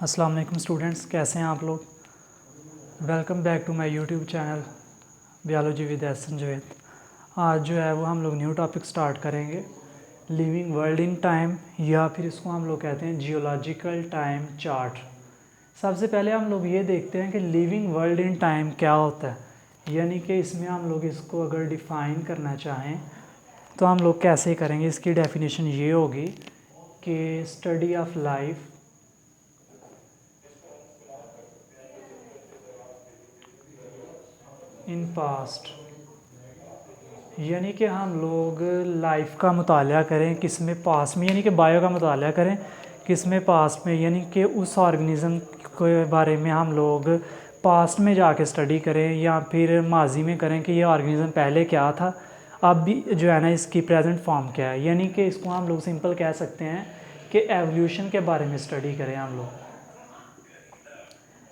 अस्सलाम वालेकुम स्टूडेंट्स, कैसे हैं आप लोग। Welcome back to my YouTube channel biology with Ehsan Javed. आज जो है वो हम लोग न्यू टॉपिक स्टार्ट करेंगे, लिविंग वर्ल्ड इन टाइम, या फिर इसको हम लोग कहते हैं जियोलॉजिकल टाइम चार्ट। सबसे पहले हम लोग ये देखते हैं कि लिविंग वर्ल्ड इन टाइम क्या होता है, यानी कि इसमें हम लोग इसको अगर डिफ़ाइन करना चाहें तो हम लोग कैसे करेंगे। इसकी डेफिनेशन ये होगी कि study of life in past, यानी कि हम लोग लाइफ का मुताला करें किस में, पास्ट में, यानी कि बायो का मुताला करें किस में, पास्ट में, यानी कि उस ऑर्गेनिज़म के बारे में हम लोग पास्ट में जाके स्टडी करें या फिर माजी में करें कि ये ऑर्गेनिज़म पहले क्या था, अब भी जो है ना इसकी प्रेजेंट फॉर्म क्या है। यानी कि इसको हम लोग सिंपल कह सकते हैं कि एवोल्यूशन के बारे में स्टडी करें हम लोग।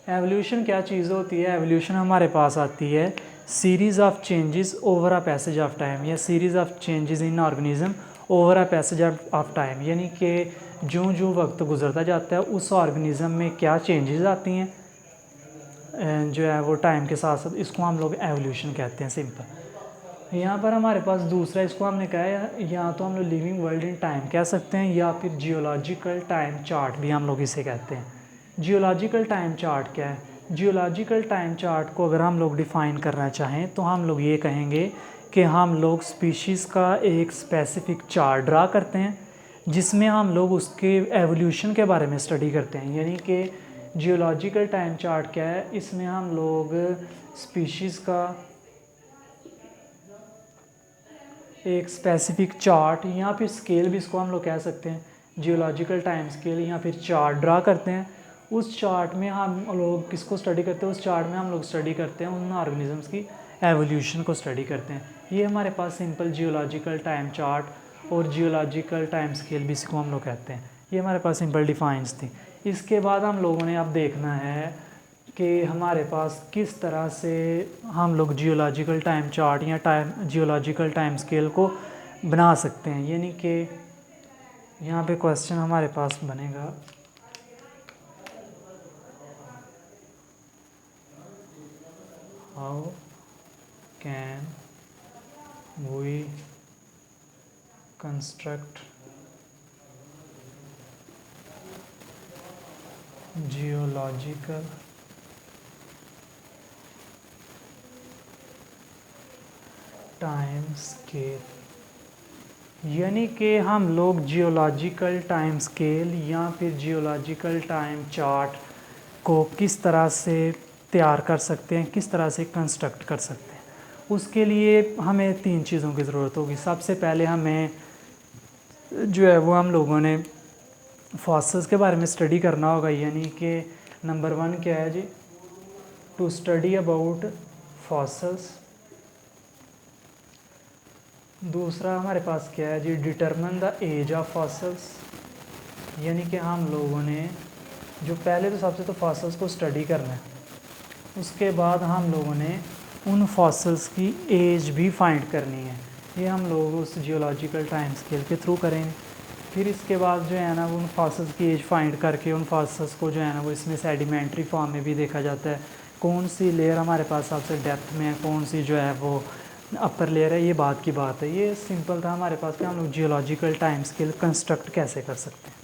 एवोल्यूशन क्या चीज़ होती है? एवोल्यूशन हमारे पास आती है series of changes over a passage of time, या series of changes in organism over a passage of time, यानी कि जो जो वक्त गुजरता जाता है उस ऑर्गेनिज्म में क्या चेंजेस आती हैं जो है वो टाइम के साथ साथ, इसको हम लोग एवोल्यूशन कहते हैं सिंपल। यहाँ पर हमारे पास दूसरा, इसको हमने कहा है या तो हम लोग लिविंग वर्ल्ड इन टाइम कह सकते हैं या फिर जियोलॉजिकल टाइम चार्ट भी हम लोग इसे कहते हैं। जियोलॉजिकल टाइम चार्ट क्या है? जियोलॉजिकल टाइम चार्ट को अगर हम लोग डिफ़ाइन करना चाहें तो हम लोग ये कहेंगे कि हम लोग स्पीशीज़ का एक स्पेसिफ़िक चार्ट ड्रा करते हैं जिसमें हम लोग उसके एवोल्यूशन के बारे में स्टडी करते हैं। यानी कि जियोलॉजिकल टाइम चार्ट क्या है? इसमें हम लोग स्पीशीज़ का एक स्पेसिफ़िक चार्ट या फिर स्केल भी इसको हम लोग कह सकते हैं, जियोलॉजिकल टाइम स्केल या फिर चार्ट ड्रा करते हैं। उस चार्ट में हम लोग किसको स्टडी करते हैं? उस चार्ट में हम लोग स्टडी करते हैं उन ऑर्गेनिजम्स की एवोल्यूशन को स्टडी करते हैं। ये हमारे पास सिंपल जियोलॉजिकल टाइम चार्ट और जियोलॉजिकल टाइम स्केल भी इसको हम लोग कहते हैं। ये हमारे पास सिंपल डिफाइंस थी। इसके बाद हम लोगों ने अब देखना है कि हमारे पास किस तरह से हम लोग जियोलॉजिकल टाइम चार्ट या जियोलॉजिकल टाइम स्केल को बना सकते हैं। यानी कि यहाँ पे क्वेश्चन हमारे पास बनेगा, how can we construct geological time scale, यानी कि हम लोग जियोलॉजिकल टाइम स्केल या फिर जियोलॉजिकल टाइम चार्ट को किस तरह से तैयार कर सकते हैं, किस तरह से कंस्ट्रक्ट कर सकते हैं। उसके लिए हमें 3 चीज़ों की ज़रूरत होगी। सबसे पहले हमें जो है वो हम लोगों ने फॉसिल्स के बारे में स्टडी करना होगा, यानी कि नंबर 1 क्या है जी? To study about fossils. दूसरा हमारे पास क्या है जी? Determine the age of fossils, यानी कि हम लोगों ने जो पहले तो सबसे तो फॉसिल्स को स्टडी करना है, उसके बाद हम लोगों ने उन फॉसिल्स की एज भी फाइंड करनी है। ये हम लोग उस जियोलॉजिकल टाइम स्केल के थ्रू करेंगे। फिर इसके बाद जो है ना उन फॉसिल्स की एज फाइंड करके उन फॉसिल्स को जो है ना वो इसमें सेडिमेंट्री फॉर्म में भी देखा जाता है, कौन सी लेयर हमारे पास सबसे डेप्थ में है, कौन सी जो है वो अपर लेयर है। ये बात की बात है। ये सिंपल था हमारे पास कि हम लोग जियोलॉजिकल टाइम स्केल कंस्ट्रक्ट कैसे कर सकते हैं।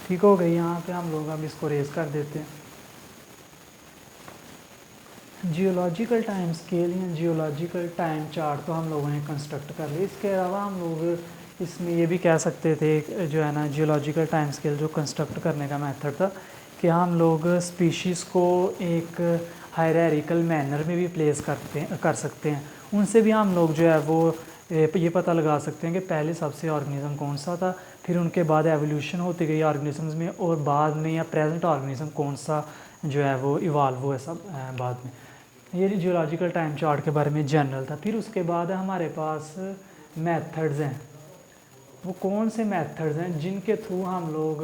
ठीक हो गई। यहाँ पे हम लोग अब इसको रेज कर देते हैं। जियोलॉजिकल टाइम स्केल या जियोलॉजिकल टाइम चार्ट तो हम लोगों ने कंस्ट्रक्ट कर लिया। इसके अलावा हम लोग इसमें ये भी कह सकते थे जो है ना जियोलॉजिकल टाइम स्केल जो कंस्ट्रक्ट करने का मेथड था कि हम लोग स्पीशीज़ को एक हायरार्किकल मैनर में भी प्लेस कर सकते हैं। उनसे भी हम लोग जो है वो ये पता लगा सकते हैं कि पहले सबसे ऑर्गेनिज़म कौन सा था, फिर उनके बाद एवोल्यूशन होती गई ऑर्गेनिजम्स में, और बाद में या प्रेजेंट ऑर्गेनिज़म कौन सा जो है वो इवाल्व हुआ सब बाद में। ये जियोलॉजिकल टाइम चार्ट के बारे में जनरल था। फिर उसके बाद हमारे पास मेथड्स हैं। वो कौन से मेथड्स हैं जिनके थ्रू हम लोग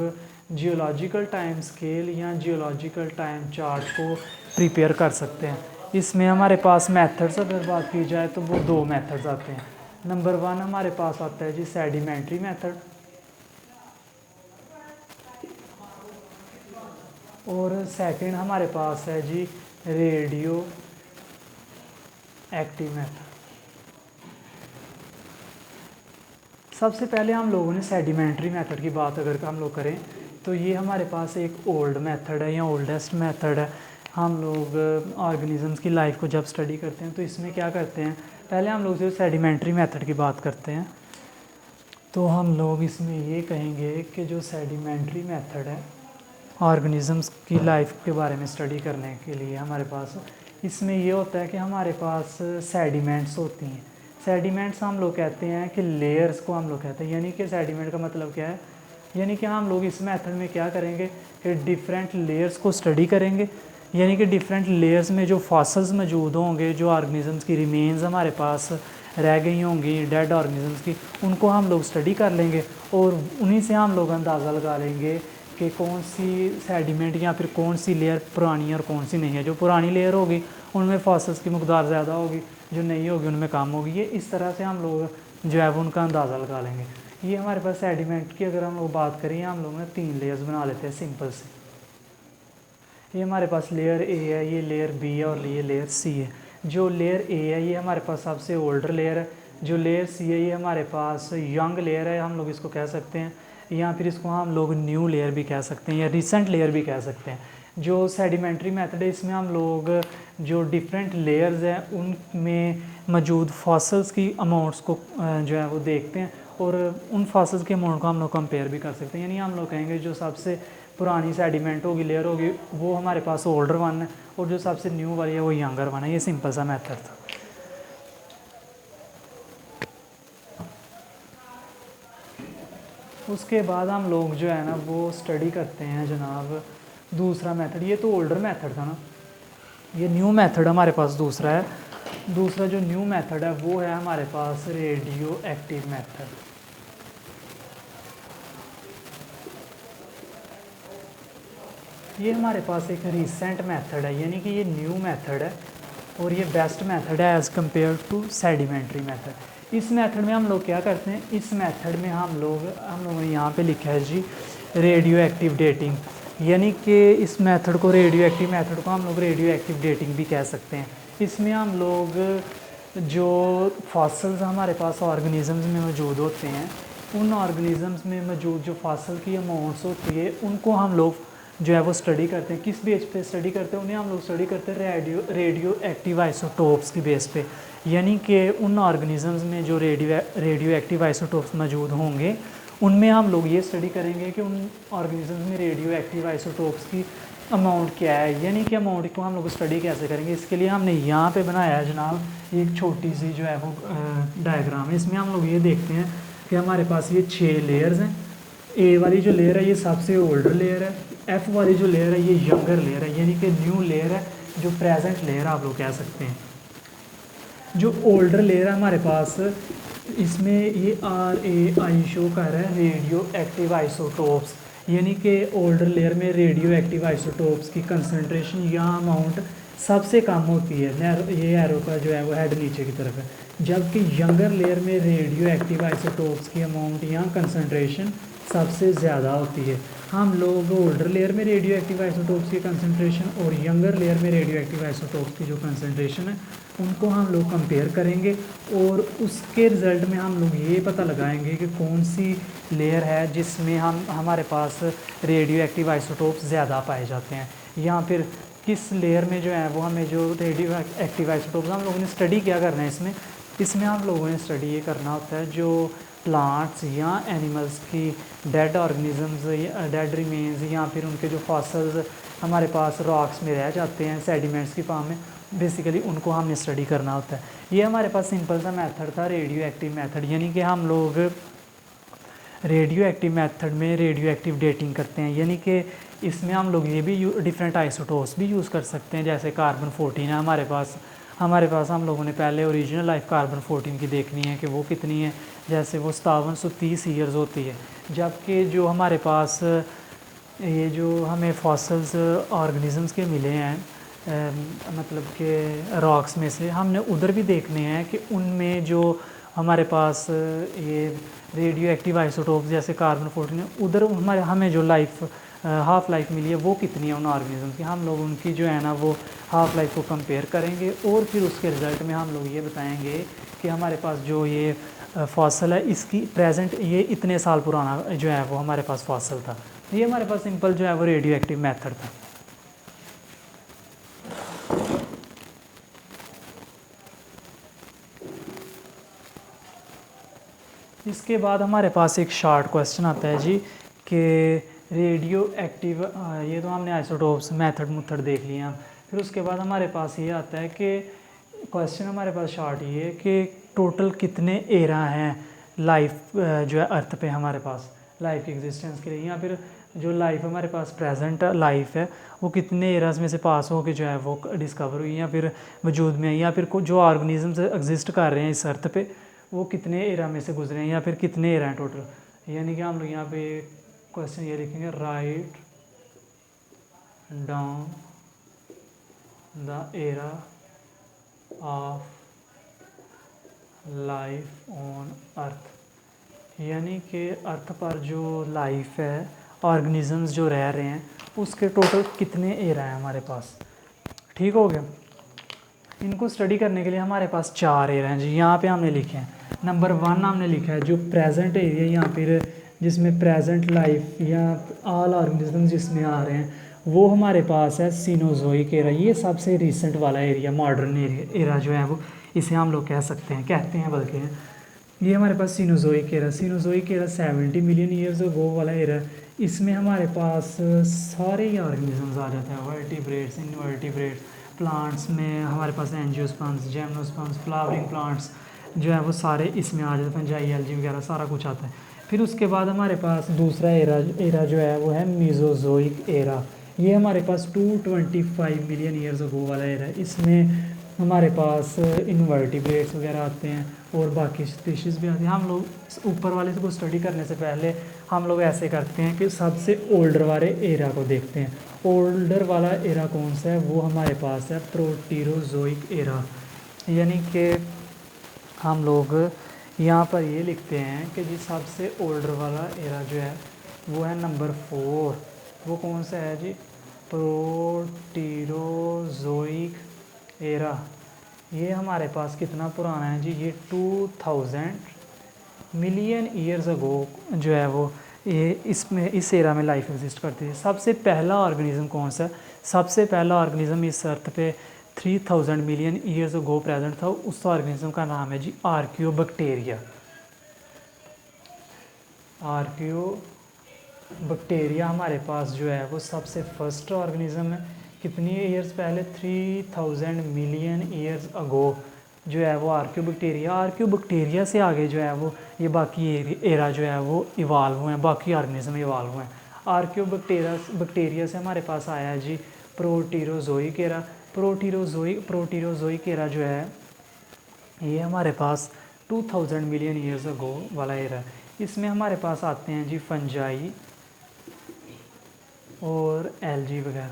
जियोलॉजिकल टाइम स्केल या जियोलॉजिकल टाइम चार्ट को प्रिपेयर कर सकते हैं। इसमें हमारे पास मेथड्स अगर बात की जाए तो वो 2 मेथड्स आते हैं। नंबर 1 हमारे पास आता है जी सेडिमेंट्री मेथड। और सेकंड हमारे पास है जी रेडियो एक्टिव मेथड। सबसे पहले हम लोगों ने सेडिमेंट्री मेथड की बात अगर हम लोग करें तो ये हमारे पास एक ओल्ड मेथड है या ओल्डेस्ट मेथड है। हम लोग ऑर्गेनिजम्स की लाइफ को जब स्टडी करते हैं तो इसमें क्या करते हैं, पहले हम लोग जो सेडिमेंट्री मेथड की बात करते हैं तो हम लोग इसमें ये कहेंगे कि जो सेडिमेंट्री मेथड है ऑर्गेनिजम्स की लाइफ के बारे में स्टडी करने के लिए हमारे पास, इसमें ये होता है कि हमारे पास सेडिमेंट्स होती हैं। सेडिमेंट्स हम लोग कहते हैं कि लेयर्स को हम लोग कहते हैं, यानी कि सेडिमेंट का मतलब क्या है, यानी कि हम लोग इस मेथड में क्या करेंगे कि डिफरेंट लेयर्स को स्टडी करेंगे, यानी कि डिफरेंट लेयर्स में जो फॉसल्स मौजूद होंगे, जो ऑर्गेनिजम्स की रिमेन्स हमारे पास रह गई होंगी डेड ऑर्गेनिजम्स की, उनको हम लोग स्टडी कर लेंगे और उन्हीं से हम लोग अंदाज़ा लगा लेंगे कि कौन सी सेडिमेंट या फिर कौन सी लेयर पुरानी है और कौन सी नहीं है। जो पुरानी लेयर होगी उनमें फॉसल्स की मकदार ज़्यादा होगी, जो नहीं होगी उनमें कम होगी। ये इस तरह से हम लोग जो है वो उनका अंदाज़ा लगा लेंगे। ये हमारे पास सेडिमेंट की अगर हम लोग बात करें, हम लोग ना 3 लेयर्स बना लेते हैं सिंपल से। ये हमारे पास लेयर ए है, ये लेयर बी है और ये लेयर सी है। जो लेयर ए है ये हमारे पास सबसे ओल्डर लेयर है, जो लेयर सी है ये हमारे पास यंग लेयर है, हम लोग इसको कह सकते हैं, या फिर इसको हम लोग न्यू लेयर भी कह सकते हैं या रिसेंट लेयर भी कह सकते हैं। जो सेडिमेंट्री मेथड है इसमें हम लोग जो डिफरेंट लेयर्स हैं उनमें मौजूद फॉसल्स की अमाउंट्स को जो है वो देखते हैं और उन फॉसल्स के अमाउंट को हम लोग कंपेयर भी कर सकते हैं। यानी हम लोग कहेंगे जो सबसे पुरानी सेडिमेंट होगी, लेयर होगी, वो हमारे पास ओल्डर वन है और जो सबसे न्यू वाली है वो यंगर वन है। ये सिंपल सा मेथड था। उसके बाद हम लोग जो है ना वो स्टडी करते हैं जनाब दूसरा मेथड। ये तो ओल्डर मेथड था ना, ये न्यू मेथड हमारे पास दूसरा है। दूसरा जो न्यू मेथड है वो है हमारे पास रेडियो एक्टिव मेथड। ये हमारे पास एक रिसेंट मेथड है, यानी कि ये न्यू मेथड है और ये बेस्ट मेथड है as compared to sedimentary method. इस मेथड में हम लोग क्या करते हैं, इस मेथड में हम लोगों ने यहाँ पे लिखा है जी रेडियो एक्टिव डेटिंग, यानी कि इस मेथड को रेडियो एक्टिव मेथड को हम लोग रेडियो एक्टिव डेटिंग भी कह सकते हैं। इसमें हम लोग जो फॉसल्स हमारे पास ऑर्गेनिजम्स में मौजूद होते हैं, उन ऑर्गेनिजम्स में मौजूद जो फॉसल की अमाउंट्स होती है उनको हम लोग जो है वो स्टडी करते हैं। किस बेस पे स्टडी करते हैं, उन्हें हम लोग स्टडी करते हैं रेडियो एक्टिव आइसोटोप्स की बेस पे, यानी कि उन ऑर्गेनिजम्स में जो रेडियो एक्टिव आइसोटोप्स मौजूद होंगे उनमें हम लोग ये स्टडी करेंगे कि उन ऑर्गेनिजम्स में रेडियो एक्टिव आइसोटोप्स की अमाउंट क्या है, यानी कि अमाउंट को हम लोग स्टडी कैसे करेंगे। इसके लिए हमने यहाँ पे बनाया है जनाब एक छोटी सी जो है वो डायग्राम है। इसमें हम लोग ये देखते हैं कि हमारे पास ये 6 लेयर्स हैं। ए वाली जो लेयर है ये सबसे ओल्डर लेयर है, एफ वाली जो लेयर है ये यंगर लेयर है, यानी कि न्यू लेयर है, जो प्रेजेंट लेयर आप लोग कह सकते हैं। जो ओल्डर लेयर है हमारे पास, इसमें ये RAI शो कर रहा है रेडियो एक्टिव आइसोटोप्स, यानी कि ओल्डर लेयर में रेडियो एक्टिव आइसोटोप्स की कंसंट्रेशन या अमाउंट सबसे कम होती है। ये एरो का जो है वो हेड नीचे की तरफ है, जबकि यंगर लेयर में रेडियो एक्टिव आइसोटोप्स की अमाउंट या कंसंट्रेशन सबसे ज़्यादा होती है। हम लोग ओल्डर लेयर में रेडियो एक्टिव आइसोटोप्स की कंसंट्रेशन और यंगर लेयर में रेडियो एक्टिव आइसोटोप्स की जो कंसंट्रेशन है उनको हम लोग कंपेयर करेंगे और उसके रिज़ल्ट में हम लोग ये पता लगाएंगे कि कौन सी लेयर है जिसमें हमारे पास रेडियो एक्टिव आइसोटोप्स ज़्यादा पाए जाते हैं, या फिर किस लेयर में जो है वो हमें जो रेडियो एक्टिव आइसोटोप्स हम लोगों ने स्टडी क्या करना है। इसमें हम लोगों ने स्टडी ये करना होता है जो प्लांट्स या एनिमल्स की डेड ऑर्गेनिजम्स या डेड रिमेन्स या फिर उनके जो फॉसल्स हमारे पास रॉक्स में रह जाते हैं सेडिमेंट्स की फॉर्म में, बेसिकली उनको हमने स्टडी करना होता है। ये हमारे पास सिंपल सा मेथड था रेडियो एक्टिव मेथड, यानी कि हम लोग रेडियो एक्टिव मेथड में रेडियो एक्टिव डेटिंग करते हैं, यानी कि इसमें हम लोग ये भी डिफरेंट आइसोटोप्स भी यूज़ कर सकते हैं। जैसे कार्बन 14 है हमारे पास हम लोगों ने पहले ओरिजिनल लाइफ कार्बन 14 की देखनी है कि वो कितनी है, जैसे वो 5730 ईयर्स होती है, जबकि जो हमारे पास ये जो हमें फॉसल्स ऑर्गेनिजम्स के मिले हैं मतलब कि रॉक्स में से, हमने उधर भी देखने हैं कि उनमें जो हमारे पास ये रेडियो एक्टिव आइसोटोप्स जैसे कार्बन 14 है, उधर हमें जो लाइफ हाफ़ लाइफ मिली है वो कितनी है उन ऑर्गेनिज्म की। हम लोग उनकी जो है ना वो हाफ़ लाइफ को कंपेयर करेंगे और फिर उसके रिज़ल्ट में हम लोग ये बताएंगे कि हमारे पास जो ये फॉसल है इसकी प्रेजेंट ये इतने साल पुराना जो है वो हमारे पास फॉसल था। ये हमारे पास सिंपल जो है वो रेडियो एक्टिव मेथड था। इसके बाद हमारे पास एक शॉर्ट क्वेश्चन आता है जी कि रेडियो एक्टिव, ये तो हमने आइसोटोप्स मेथड देख लिया। फिर उसके बाद हमारे पास ये आता है कि क्वेश्चन हमारे पास शॉर्ट ये है कि टोटल कितने एरा हैं लाइफ जो है अर्थ पे हमारे पास लाइफ की एग्जिस्टेंस के लिए, या फिर जो लाइफ हमारे पास प्रेजेंट लाइफ है वो कितने एराज में से पास हो के जो है वो डिस्कवर हुई या फिर वजूद में है, या फिर जो ऑर्गेनिजम्स एग्जिस्ट कर रहे हैं इस अर्थ पे वो कितने एरा में से गुजरे हैं या फिर कितने एरा हैं टोटल। यानी कि हम लोग यहाँ पे क्वेश्चन ये लिखेंगे, write down the era of life on earth, यानी कि अर्थ पर जो लाइफ है ऑर्गेनिजम्स जो रह रहे हैं उसके टोटल कितने एरा हैं हमारे पास। ठीक हो गया। इनको स्टडी करने के लिए हमारे पास 4 एरा हैं जी, यहाँ पे हमने लिखे हैं। नंबर 1 हमने लिखा है जो प्रेजेंट एरिया या फिर जिसमें प्रेजेंट लाइफ या ऑल ऑर्गेनिज्म जिसमें आ रहे हैं वो हमारे पास है सीनोजोइक एरा। ये सबसे रिसेंट वाला एरिया, मॉडर्न एरा जो है वो इसे हम लोग कह सकते हैं, कहते हैं बल्कि हैं। ये हमारे पास Cenozoic era 70 million years ago वाला एरा। इसमें हमारे पास सारे ही ऑर्गेनिजम्स आ जाते हैं, वर्टिब्रेट्स, इनवर्टिब्रेट्स, प्लांट्स में हमारे पास एंजियोस्पर्म्स, जिम्नोस्पर्म्स, फ्लावरिंग प्लांट्स जो है वो सारे इसमें आ जाते हैं, फंजाई, एल्गी वगैरह सारा कुछ आता है। फिर उसके बाद हमारे पास दूसरा एरा जो है वो है मीज़ोज़ोइक एरा। ये हमारे पास 225 मिलियन ईयर्स अगो वाला एरा है। इसमें हमारे पास इनवर्टिब्रेट्स वगैरह आते हैं और बाकी स्पीशीज़ भी आती हैं। हम लोग ऊपर वाले को स्टडी करने से पहले हम लोग ऐसे करते हैं कि सबसे ओल्डर वाले एरा को देखते हैं। ओल्डर वाला एरा कौन सा है, वो हमारे पास है प्रोटीरोजोइक एरा। यानी कि हम लोग यहाँ पर ये लिखते हैं कि जी सबसे ओल्डर वाला एरा जो है वो है नंबर 4। वो कौन सा है जी, प्रोटीरोजोइक एरा। ये हमारे पास कितना पुराना है जी, ये 2000 मिलियन ईयर्स अगो जो है वो ये इसमें इस एरा में लाइफ एग्जिस्ट करती है। सबसे पहला ऑर्गेनिज्म कौन सा है, सबसे पहला ऑर्गेनिज्म इस अर्थ पे 3000 मिलियन ईयर्स अगो प्रेजेंट था। उस ऑर्गेनिज्म का नाम है जी आर्कियोबैक्टीरिया। आर्कियोबैक्टीरिया हमारे पास जो है वो सबसे फर्स्ट ऑर्गेनिज्म है। कितनी ईयर्स पहले, 3000 मिलियन ईयर्स अगो जो है वो आर्कियोबैक्टीरिया से आगे जो है वो ये बाकी एरा जो है वो इवाल्व हुए हैं, बाकी ऑर्गेनिज्म इवाल्व हुए हैं। आर्कियोबैक्टीरिया से हमारे पास आया है जी प्रोटीरोजोइक एरा। प्रोटीरोजोइक एरा जो है ये हमारे पास 2000 मिलियन ईयर्स अगो वाला एरा है। इसमें हमारे पास आते हैं जी फंजाई और एल्गी वगैरह।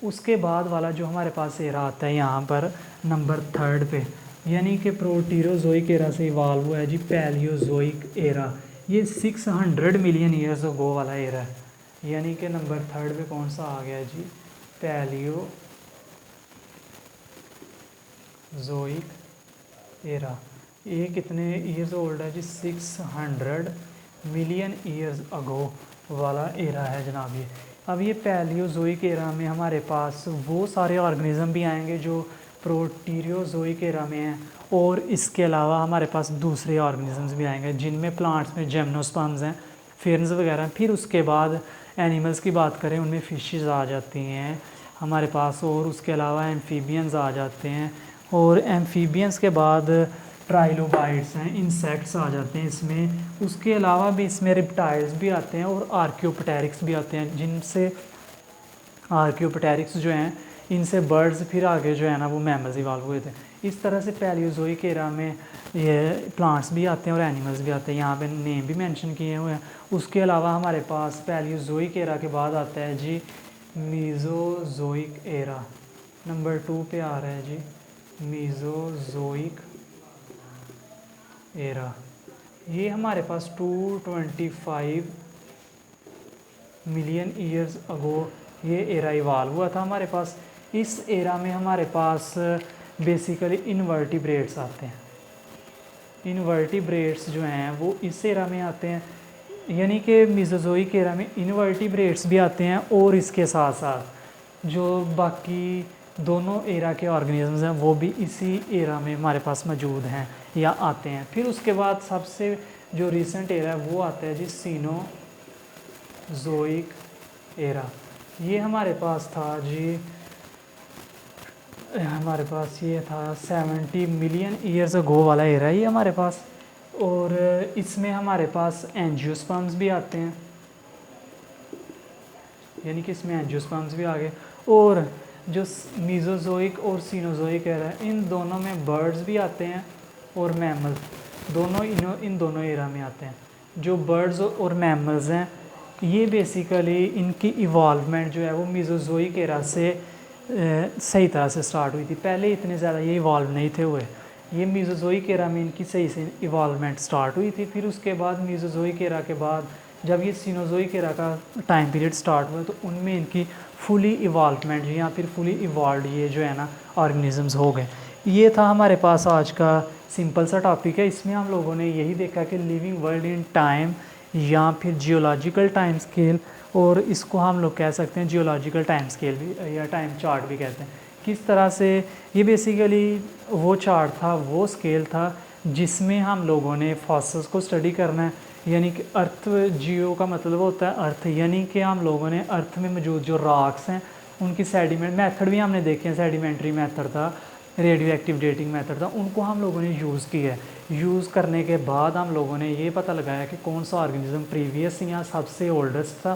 उसके बाद वाला जो हमारे पास एरा आता है यहाँ पर नंबर 3 पे, यानी कि प्रोटीरोजोइक एरा से इवाल्व हुआ है जी पैलियोजोइक एरा। ये 600 मिलियन ईयर्स अगो वाला एरा है। यानी कि नंबर 3 पे कौन सा आ गया जी, पैलियोजोइक एरा। ये कितने ईयर्स ओल्ड है जी, 600 मिलियन ईयर्स अगो वाला एरा है जनाब ये। अब ये पैलियोजोइक एरा में हमारे पास वो सारे ऑर्गेनिज्म भी आएंगे जो प्रोटीरियोजोइक एरा में हैं, और इसके अलावा हमारे पास दूसरे ऑर्गेनिजम्स भी आएंगे जिनमें प्लांट्स में जिम्नोस्पर्म्स हैं, फेर्न्स वगैरह। फिर उसके बाद एनिमल्स की बात करें उनमें फिशेस आ जाती हैं हमारे पास, और उसके अलावा एम्फीबियंस आ जाते हैं, और एम्फीबियंस के बाद ट्राइलोबाइट्स हैं, इंसेक्ट्स आ जाते हैं इसमें। उसके अलावा भी इसमें रिप्टाइल्स भी आते हैं और आर्कियोप्टेरिक्स भी आते हैं, जिनसे आर्कियोप्टेरिक्स जो हैं इनसे बर्ड्स फिर आगे जो है ना वो मैमल्स इवाल्व हुए थे। इस तरह से पैलियोजोइक एरा में ये प्लांट्स भी आते हैं और एनिमल्स भी आते हैं, यहाँ पे नेम भी मेंशन किए हुए हैं। उसके अलावा हमारे पास पैलियोजोइक एरा के बाद आता है जी मीज़ोजोइक एरा। नंबर 2 पे आ रहा है जी मीज़ोजोइक एरा। ये हमारे पास 225 मिलियन ईयर्स अगो ये एरा इवाल्व हुआ था हमारे पास। इस एरा में हमारे पास बेसिकली इनवर्टिब्रेट्स आते हैं। इनवर्टिब्रेट्स जो हैं वो इस एरा में आते हैं, यानी कि मेसोजोइक एरा में इनवर्टिब्रेट्स भी आते हैं और इसके साथ साथ जो बाकी दोनों एरा के ऑर्गेनिजम्स हैं वो भी इसी एरा में हमारे पास मौजूद हैं या आते हैं। फिर उसके बाद सबसे जो रिसेंट एरा है वो आता है जी सीनोजोइक एरा। ये हमारे पास था जी, हमारे पास ये था 70 मिलियन ईयर्स अगो वाला एरा ही हमारे पास। और इसमें हमारे पास एंजियोस्पर्म्स भी आते हैं, यानी कि इसमें एंजियोस्पर्म्स भी आ गए। और जो मीज़ोजोइक और सीनोजोइक एरा है इन दोनों में बर्ड्स भी आते हैं और मैमल दोनों इन दोनों एरा में आते हैं। जो बर्ड्स और मैमल्स हैं ये बेसिकली इनकी इवॉल्वमेंट जो है वो मीज़ोजोइक एरा से सही तरह से स्टार्ट हुई थी। पहले इतने ज़्यादा ये इवॉल्व नहीं थे हुए, ये मीज़ोजोइक एरा में इनकी सही से इवॉल्वमेंट स्टार्ट हुई थी। फिर उसके बाद मीज़ोजोइक एरा के बाद जब ये सीनोजोइक एरा का टाइम पीरियड स्टार्ट हुआ तो उनमें इनकी फुली इवॉल्वमेंट या फिर फुली इवॉल्व ये जो है ना ऑर्गेनिजम्स हो गए। ये था हमारे पास आज का सिंपल सा टॉपिक है। इसमें हम लोगों ने यही देखा कि लिविंग वर्ल्ड इन टाइम या फिर जियोलॉजिकल टाइम स्केल, और इसको हम लोग कह सकते हैं जियोलॉजिकल टाइम स्केल भी या टाइम चार्ट भी कहते हैं। किस तरह से ये बेसिकली वो चार्ट था, वो स्केल था जिसमें हम लोगों ने फॉसिल्स को स्टडी करना है, यानी कि अर्थ जियो का मतलब होता है अर्थ, यानी कि हम लोगों ने अर्थ में मौजूद जो रॉक्स हैं उनकी सेडिमेंट मेथड भी हमने देखे हैं, सेडिमेंट्री मेथड था, रेडियो एक्टिव डेटिंग मेथड था, उनको हम लोगों ने यूज़ किया है। यूज़ करने के बाद हम लोगों ने ये पता लगाया कि कौन सा ऑर्गेनिज्म प्रीवियस या सबसे ओल्डेस्ट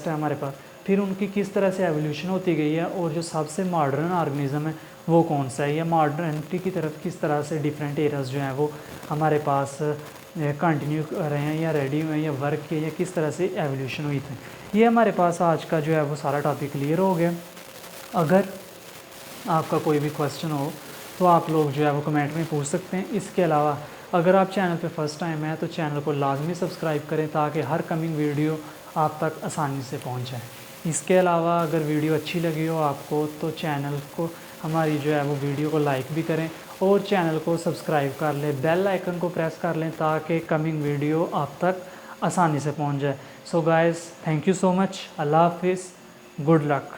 है हमारे पास। फिर उनकी किस तरह से एवोल्यूशन होती गई है और जो सबसे मॉडर्न ऑर्गेनिज्म है वो कौन सा है, या मॉडर्निटी की तरफ किस तरह से डिफरेंट एराज जो हैं वो हमारे पास कंटिन्यू कर रहे हैं या रेडी हुए हैं या वर्क किए या किस तरह से एवोल्यूशन हुई थी। ये हमारे पास आज का जो है वो सारा टॉपिक क्लियर हो गया। अगर आपका कोई भी क्वेश्चन हो तो आप लोग जो है वो कमेंट में पूछ सकते हैं। इसके अलावा अगर आप चैनल पे फर्स्ट टाइम है तो चैनल को लाजमी सब्सक्राइब करें ताकि हर कमिंग वीडियो आप तक आसानी से पहुंच जाए। इसके अलावा अगर वीडियो अच्छी लगी हो आपको तो चैनल को हमारी जो है वो वीडियो को लाइक भी करें और चैनल को सब्सक्राइब कर लें, बेल आइकन को प्रेस कर लें ताकि कमिंग वीडियो आप तक आसानी से पहुंच जाए। So guys, thank you so much. अल्लाह हाफिज़, गुड लक।